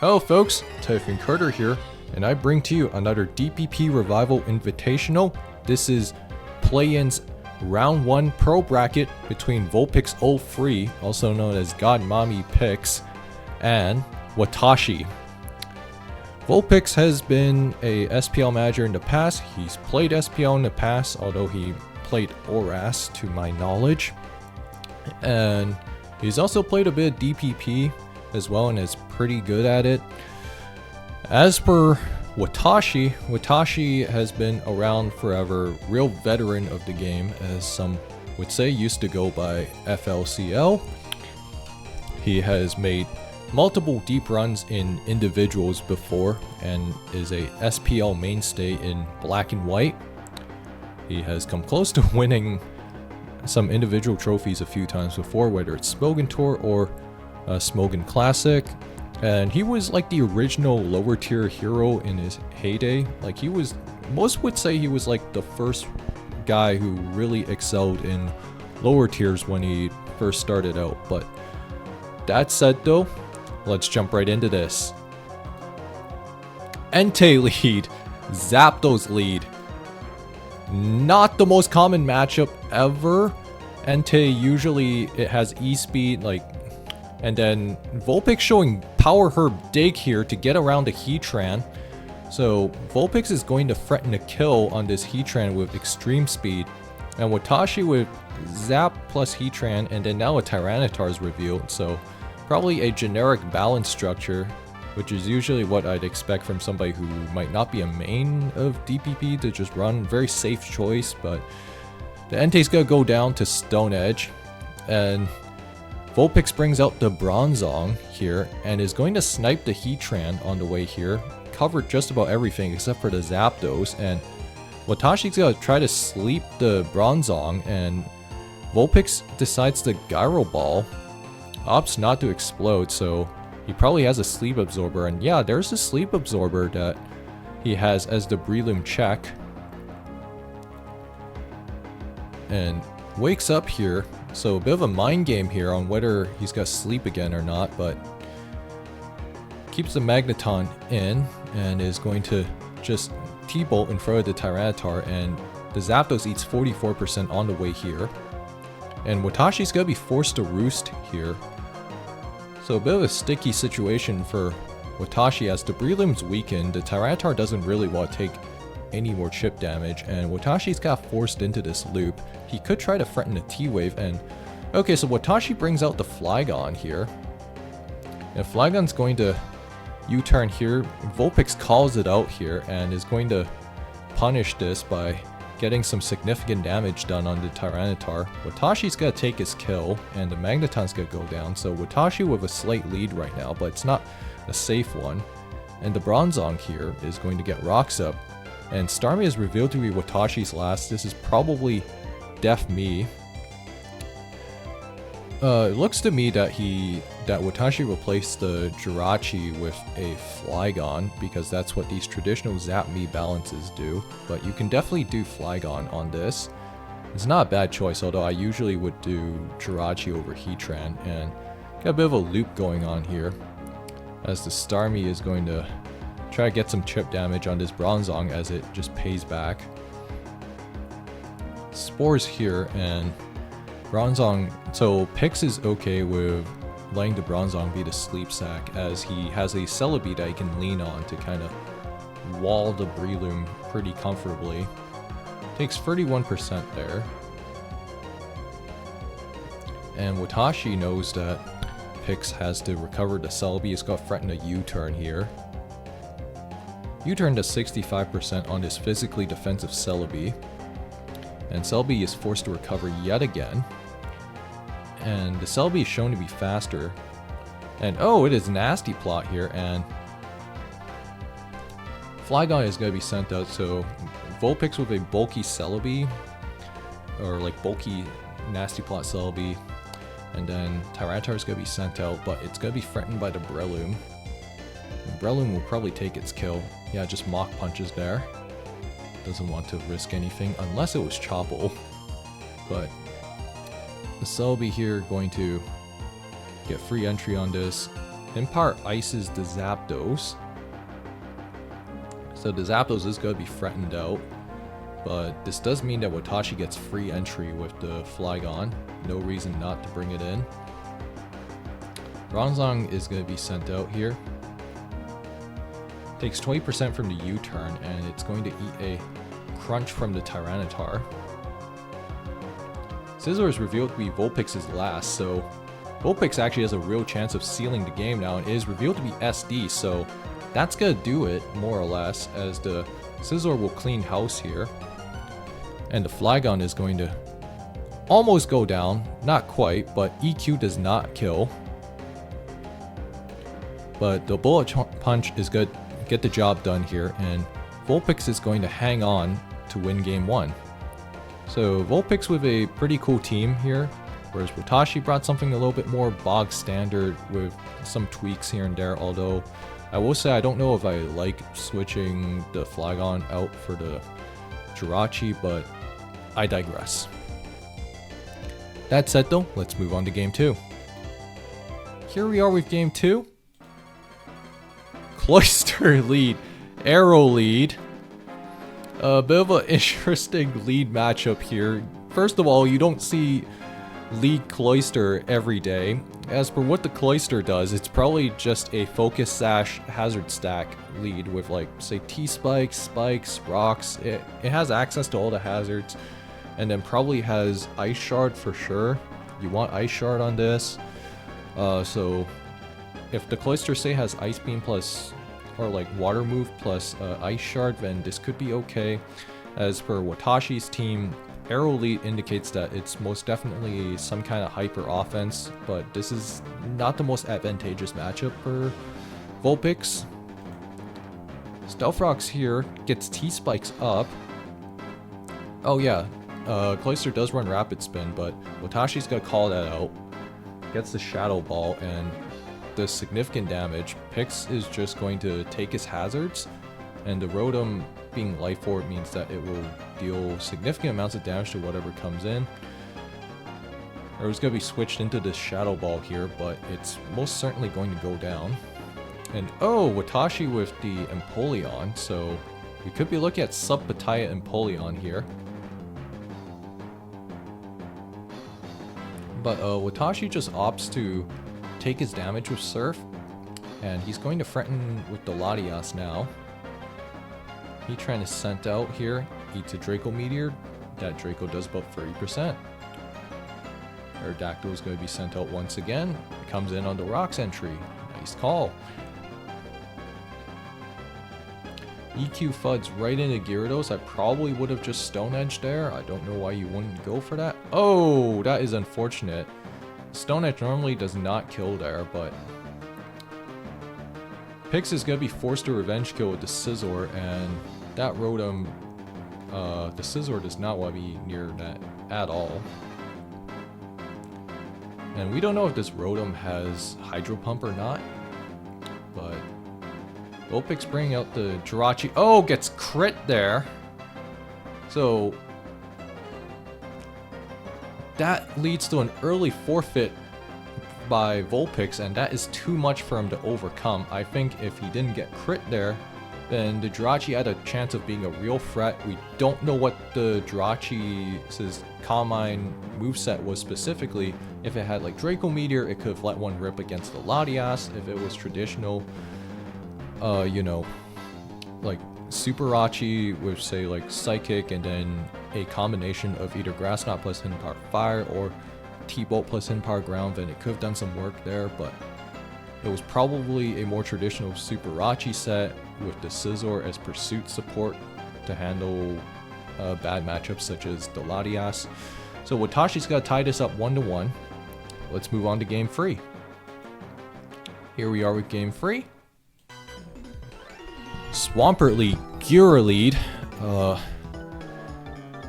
Hello folks, Typhon Carter here, and I bring to you another DPP Revival Invitational. This is play-ins round 1 pro bracket between Vulpix03, also known as God Mommy Picks, and Watashi. Vulpix has been a SPL manager in the past. He's played SPL in the past, although he played ORAS to my knowledge. And he's also played a bit of DPP as well and is pretty good at it. As per Watashi, Watashi has been around forever, real veteran of the game, as some would say, used to go by FLCL. He has made multiple deep runs in individuals before and is a SPL mainstay in black and white. He has come close to winning some individual trophies a few times before, whether it's Smogan Tour or Smogan Classic. And he was like the original lower tier hero in his heyday. Like he was, most would say he was like the first guy who really excelled in lower tiers when he first started out. But that said though, let's jump right into this. Entei lead, Zapdos lead. Not the most common matchup ever. Entei usually it has E-speed, like, and then Vulpix showing Power Herb Dig here to get around the Heatran. So Vulpix is going to threaten a kill on this Heatran with extreme speed. And Watashi with Zap plus Heatran, and then now a Tyranitar is revealed. So probably a generic balance structure, which is usually what I'd expect from somebody who might not be a main of DPP to just run. Very safe choice, but the Entei's gonna go down to Stone Edge, and Vulpix brings out the Bronzong here and is going to snipe the Heatran on the way here. Covered just about everything except for the Zapdos, and Watashi's gonna try to sleep the Bronzong, and Vulpix decides to Gyro Ball. Opts not to explode, so he probably has a Sleep Absorber, and yeah, there's a Sleep Absorber that he has as the Breloom check. And wakes up here, so a bit of a mind game here on whether he's got sleep again or not, but keeps the Magneton in and is going to just T-Bolt in front of the Tyranitar, and the Zapdos eats 44% on the way here. And Watashi's gonna be forced to roost here. So a bit of a sticky situation for Watashi as the Breloom's weakened. The Tyranitar doesn't really want to take any more chip damage, and Watashi's got forced into this loop. He could try to threaten a T-Wave, and okay, so Watashi brings out the Flygon here. And Flygon's going to U-turn here. Vulpix calls it out here and is going to punish this by getting some significant damage done on the Tyranitar. Watashi's gonna take his kill, and the Magneton's gonna go down, so Watashi with a slight lead right now, but it's not a safe one. And the Bronzong here is going to get rocks up, and Starmie is revealed to be Watashi's last. This is probably Def Me. It looks to me that Watashi replaced the Jirachee with a Flygon, because that's what these traditional Zap Me balances do. But you can definitely do Flygon on this. It's not a bad choice, although I usually would do Jirachee over Heatran, and got a bit of a loop going on here, as the Starmie is going to try to get some chip damage on this Bronzong as it just pays back. Spores here, and Bronzong, so Pix is okay with letting the Bronzong be the sleep sack, as he has a Celebi that he can lean on to kind of wall the Breloom pretty comfortably. Takes 31% there. And Watashi knows that Pix has to recover the Celebi. He's got to threaten a U-turn here. U-turn to 65% on his physically defensive Celebi. And Celebi is forced to recover yet again. And the Celebi is shown to be faster. And oh, it is Nasty Plot here, and Flygon is going to be sent out, so Vulpix with a bulky Celebi, or like bulky Nasty Plot Celebi, and then Tyranitar is going to be sent out, but it's going to be threatened by the Breloom. And Breloom will probably take its kill. Yeah, just Mach Punches there. Doesn't want to risk anything, unless it was Chople. But the Celebi here going to get free entry on this, Hinpar ices the Zapdos. So the Zapdos is going to be threatened out. But this does mean that Watashi gets free entry with the Flygon. No reason not to bring it in. Bronzong is going to be sent out here. Takes 20% from the U-turn, and it's going to eat a Crunch from the Tyranitar. Scizor is revealed to be Vulpix's last, so Vulpix actually has a real chance of sealing the game now, and it is revealed to be SD, so that's gonna do it, more or less, as the Scizor will clean house here. And the Flygon is going to almost go down, not quite, but EQ does not kill. But the Bullet Punch is good, get the job done here, and Vulpix is going to hang on to win game 1. So Vulpix with a pretty cool team here, whereas Watashi brought something a little bit more bog standard with some tweaks here and there, although I will say I don't know if I like switching the Flygon out for the Jirachee, but I digress. That said though, let's move on to game 2. Here we are with game 2. Cloyster lead, Arrow lead. A bit of an interesting lead matchup here. First of all, you don't see lead Cloyster every day. As for what the Cloyster does, it's probably just a Focus Sash Hazard Stack lead with, like, say, T-Spikes, Spikes, Rocks. It has access to all the hazards, and then probably has Ice Shard for sure. You want Ice Shard on this. So if the Cloyster, say, has Ice Beam plus, or like Water Move plus Ice Shard, then this could be okay. As per Watashi's team, Arrow Lead indicates that it's most definitely some kind of hyper offense, but this is not the most advantageous matchup for Vulpix. Stealth Rocks here gets T-Spikes up. Oh yeah, Cloyster does run Rapid Spin, but Watashi's gonna call that out. Gets the Shadow Ball, and the significant damage, Pix is just going to take his hazards, and the Rotom being Life Orb means that it will deal significant amounts of damage to whatever comes in. Or it's going to be switched into this Shadow Ball here, but it's most certainly going to go down. And oh, Watashi with the Empoleon, so we could be looking at Sub-Bataya Empoleon here. But Watashi just opts to take his damage with Surf, and he's going to threaten with the Latias now. He trying to scent out here, eats a Draco Meteor. That Draco does about 30%. Aerodactyl is going to be sent out once again. Comes in on the Rocks entry. Nice call. EQ Fuds right into Gyarados. I probably would have just Stone Edge there. I don't know why you wouldn't go for that. Oh, that is unfortunate. Stone Edge normally does not kill there, but Pix is going to be forced to revenge kill with the Scizor, and that Rotom, the Scizor does not want to be near that at all. And we don't know if this Rotom has Hydro Pump or not, but Vulpix bringing out the Jirachee. Oh, gets crit there. So that leads to an early forfeit by Vulpix, and that is too much for him to overcome. I think if he didn't get crit there, then the Jirachee had a chance of being a real threat. We don't know what the Jirachee's Calm Mind moveset was specifically. If it had like Draco Meteor, it could have let one rip against the Latias. If it was traditional, you know, like Superachi with, say, like Psychic and then a combination of either Grass Knot plus Hidden Power Fire or T-Bolt plus Hidden Power Ground, then it could have done some work there, but it was probably a more traditional Superachi set with the Scizor as pursuit support to handle bad matchups such as the Latias. So Watashi's got to tie this up 1-1. Let's move on to game 3. Here we are with game 3. Swampert lead, Gyura lead.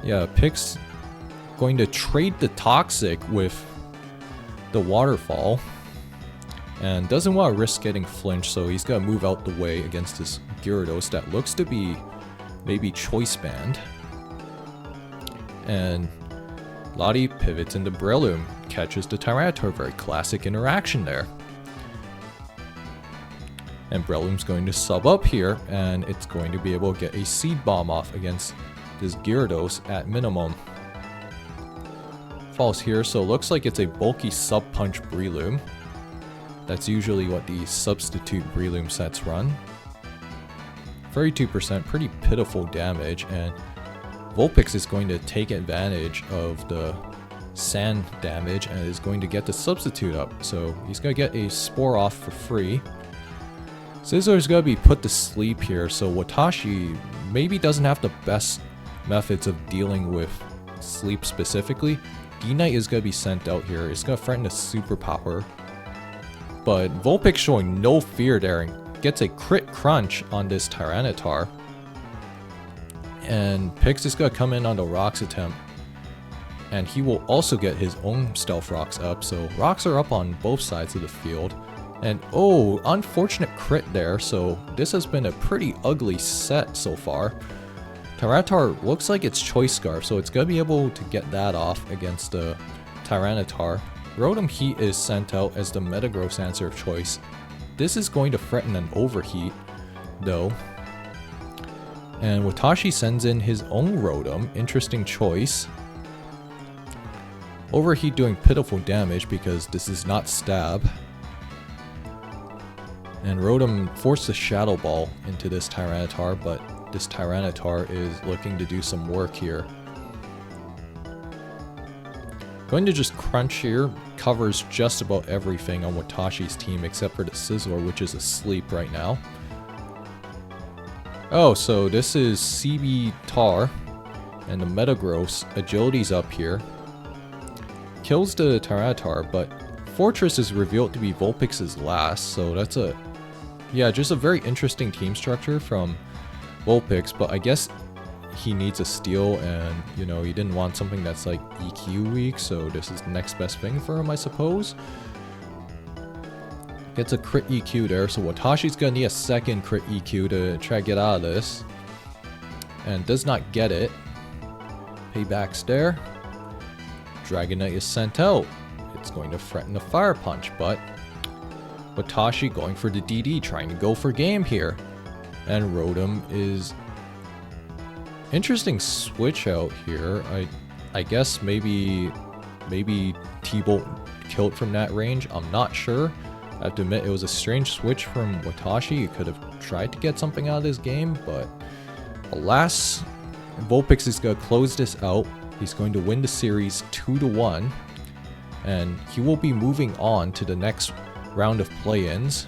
Yeah, Pix going to trade the Toxic with the Waterfall, and doesn't want to risk getting flinched, so he's got to move out the way against this Gyarados that looks to be maybe Choice Band. And Lottie pivots into Breloom, catches the Tyranitar, very classic interaction there. And Breloom's going to sub up here, and it's going to be able to get a Seed Bomb off against this Gyarados at minimum. Falls here, so it looks like it's a bulky Sub-Punch Breloom. That's usually what the substitute Breloom sets run. 32%, pretty pitiful damage, and Vulpix is going to take advantage of the sand damage and is going to get the substitute up. So he's going to get a Spore off for free. Sizzler's going to be put to sleep here, so Watashi maybe doesn't have the best methods of dealing with sleep specifically. D-Knight is going to be sent out here. It's going to threaten a superpower. But Vulpix showing no fear there and gets a crit crunch on this Tyranitar. And Pix is going to come in on the Rocks attempt. And he will also get his own Stealth Rocks up, so Rocks are up on both sides of the field. And oh, unfortunate crit there, so this has been a pretty ugly set so far. Tyranitar looks like it's Choice Scarf, so it's going to be able to get that off against the Tyranitar. Rotom Heat is sent out as the Metagross answer of choice. This is going to threaten an Overheat, though. And Watashi sends in his own Rotom, interesting choice. Overheat doing pitiful damage because this is not Stab. And Rotom forced a Shadow Ball into this Tyranitar, but this Tyranitar is looking to do some work here. Going to just crunch here, covers just about everything on Watashi's team except for the Sizzler, which is asleep right now. Oh, so this is CB Tar, and the Metagross, Agility's up here. Kills the Tyranitar, but Fortress is revealed to be Vulpix's last, so that's a... yeah, just a very interesting team structure from Vulpix, but I guess he needs a steal, and, you know, he didn't want something that's like EQ weak, so this is the next best thing for him, I suppose. Gets a crit EQ there, so Watashi's gonna need a second crit EQ to try to get out of this. And does not get it. Payback's there. Dragonite is sent out. It's going to threaten a Fire Punch, but Watashi going for the DD, trying to go for game here. And Rotom is... interesting switch out here. I guess maybe T-Bolt killed from that range. I'm not sure. I have to admit, it was a strange switch from Watashi. He could have tried to get something out of this game, but alas, Vulpix is going to close this out. He's going to win the series 2-1, and he will be moving on to the next round of play-ins.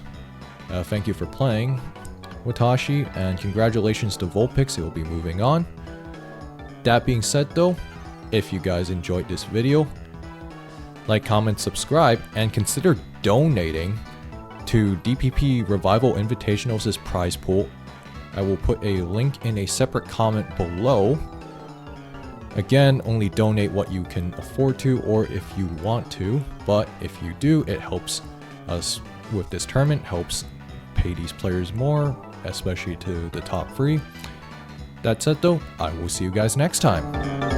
Thank you for playing, Watashi, and congratulations to Vulpix. He will be moving on. That being said though, if you guys enjoyed this video, like, comment, subscribe, and consider donating to DPP Revival Invitational's prize pool. I will put a link in a separate comment below. Again, only donate what you can afford to or if you want to, but if you do, it helps us with this tournament, helps pay these players more, especially to the top 3. That said though, I will see you guys next time.